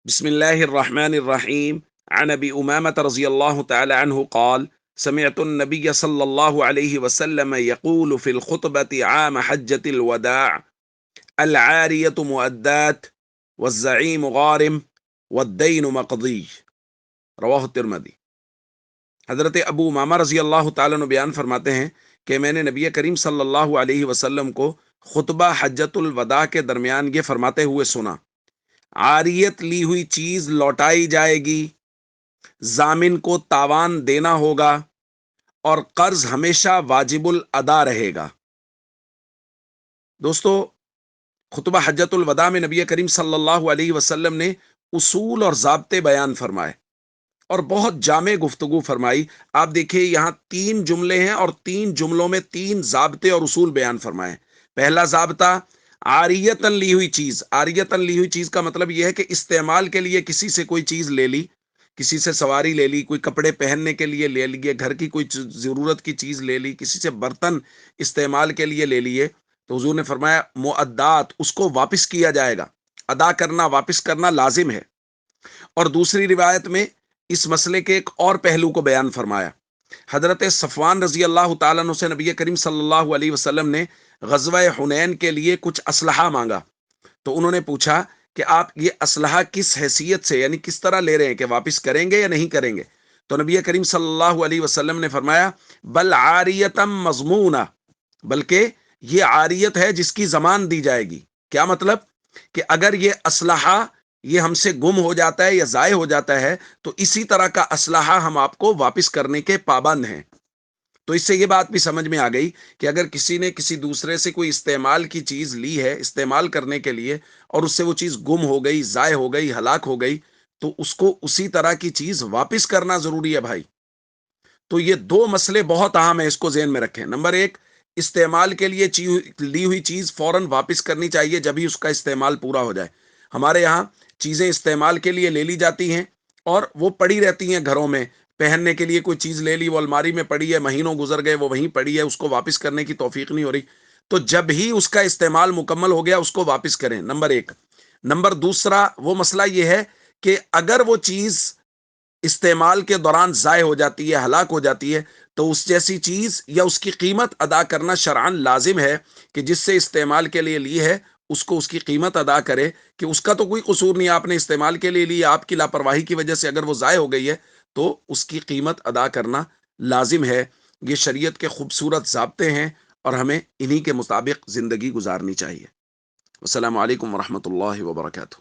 بسم الله الرحمن الرحيم. عن ابي امامه رضي الله تعالى عنه قال: سمعت النبي صلى الله عليه وسلم يقول في الخطبه عام حجه الوداع: العاريه مؤدات، والزعيم غارم، والدين مقضي. رواہ الترمذی۔ حضرت ابو امامہ رضی اللہ تعالیٰ عنہ بیان فرماتے ہیں کہ میں نے نبی کریم صلی اللہ علیہ وسلم کو خطبہ حجۃ الوداع کے درمیان یہ فرماتے ہوئے سنا: عاریت لی ہوئی چیز لوٹائی جائے گی، ضامن کو تاوان دینا ہوگا، اور قرض ہمیشہ واجب الادا رہے گا۔ دوستو، خطبہ حجۃ الوداع میں نبی کریم صلی اللہ علیہ وسلم نے اصول اور ضابطے بیان فرمائے اور بہت جامع گفتگو فرمائی۔ آپ دیکھیے، یہاں 3 جملے ہیں اور 3 جملوں میں 3 ضابطے اور اصول بیان فرمائے۔ پہلا ضابطہ، عاریتن لی ہوئی چیز۔ عاریتن لی ہوئی چیز کا مطلب یہ ہے کہ استعمال کے لیے کسی سے کوئی چیز لے لی، کسی سے سواری لے لی، کوئی کپڑے پہننے کے لیے لے لیے، گھر کی کوئی ضرورت کی چیز لے لی، کسی سے برتن استعمال کے لیے لے لیے، تو حضور نے فرمایا مؤدات، اس کو واپس کیا جائے گا، ادا کرنا، واپس کرنا لازم ہے۔ اور دوسری روایت میں اس مسئلے کے ایک اور پہلو کو بیان فرمایا۔ حضرت صفوان رضی اللہ تعالیٰ عنہ سے نبی کریم صلی اللہ علیہ وسلم نے غزوہ حنین کے لیے کچھ اسلحہ مانگا، تو انہوں نے پوچھا کہ آپ یہ اسلحہ کس حیثیت سے، یعنی کس طرح لے رہے ہیں، کہ واپس کریں گے یا نہیں کریں گے؟ تو نبی کریم صلی اللہ علیہ وسلم نے فرمایا: بل عاریتم مضمونہ، بلکہ یہ عاریت ہے جس کی ضمان دی جائے گی۔ کیا مطلب؟ کہ اگر یہ اسلحہ یہ ہم سے گم ہو جاتا ہے یا ضائع ہو جاتا ہے تو اسی طرح کا اسلحہ ہم آپ کو واپس کرنے کے پابند ہیں۔ تو اس سے یہ بات بھی سمجھ میں آ گئی کہ اگر کسی نے کسی دوسرے سے کوئی استعمال کی چیز لی ہے استعمال کرنے کے لیے، اور اس سے وہ چیز گم ہو گئی، ضائع ہو گئی، ہلاک ہو گئی، تو اس کو اسی طرح کی چیز واپس کرنا ضروری ہے بھائی۔ تو یہ 2 مسئلے بہت اہم ہیں، اس کو ذہن میں رکھیں۔ نمبر 1، استعمال کے لیے لی ہوئی چیز فوراً واپس کرنی چاہیے جب ہی اس کا استعمال پورا ہو جائے۔ ہمارے یہاں چیزیں استعمال کے لیے لے لی جاتی ہیں اور وہ پڑی رہتی ہیں گھروں میں۔ پہننے کے لیے کوئی چیز لے لی، وہ الماری میں پڑی ہے، مہینوں گزر گئے، وہ وہیں پڑی ہے، اس کو واپس کرنے کی توفیق نہیں ہو رہی۔ تو جب ہی اس کا استعمال مکمل ہو گیا اس کو واپس کریں، نمبر 1۔ نمبر دوسرا، وہ مسئلہ یہ ہے کہ اگر وہ چیز استعمال کے دوران ضائع ہو جاتی ہے، ہلاک ہو جاتی ہے، تو اس جیسی چیز یا اس کی قیمت ادا کرنا شرعاً لازم ہے کہ جس سے استعمال کے لیے لی ہے اس کو اس کی قیمت ادا کرے، کہ اس کا تو کوئی قصور نہیں، آپ نے استعمال کے لیے لی، آپ کی لاپرواہی کی وجہ سے اگر وہ ضائع ہو گئی ہے تو اس کی قیمت ادا کرنا لازم ہے۔ یہ شریعت کے خوبصورت ضابطے ہیں اور ہمیں انہی کے مطابق زندگی گزارنی چاہیے۔ السلام علیکم ورحمۃ اللہ وبرکاتہ۔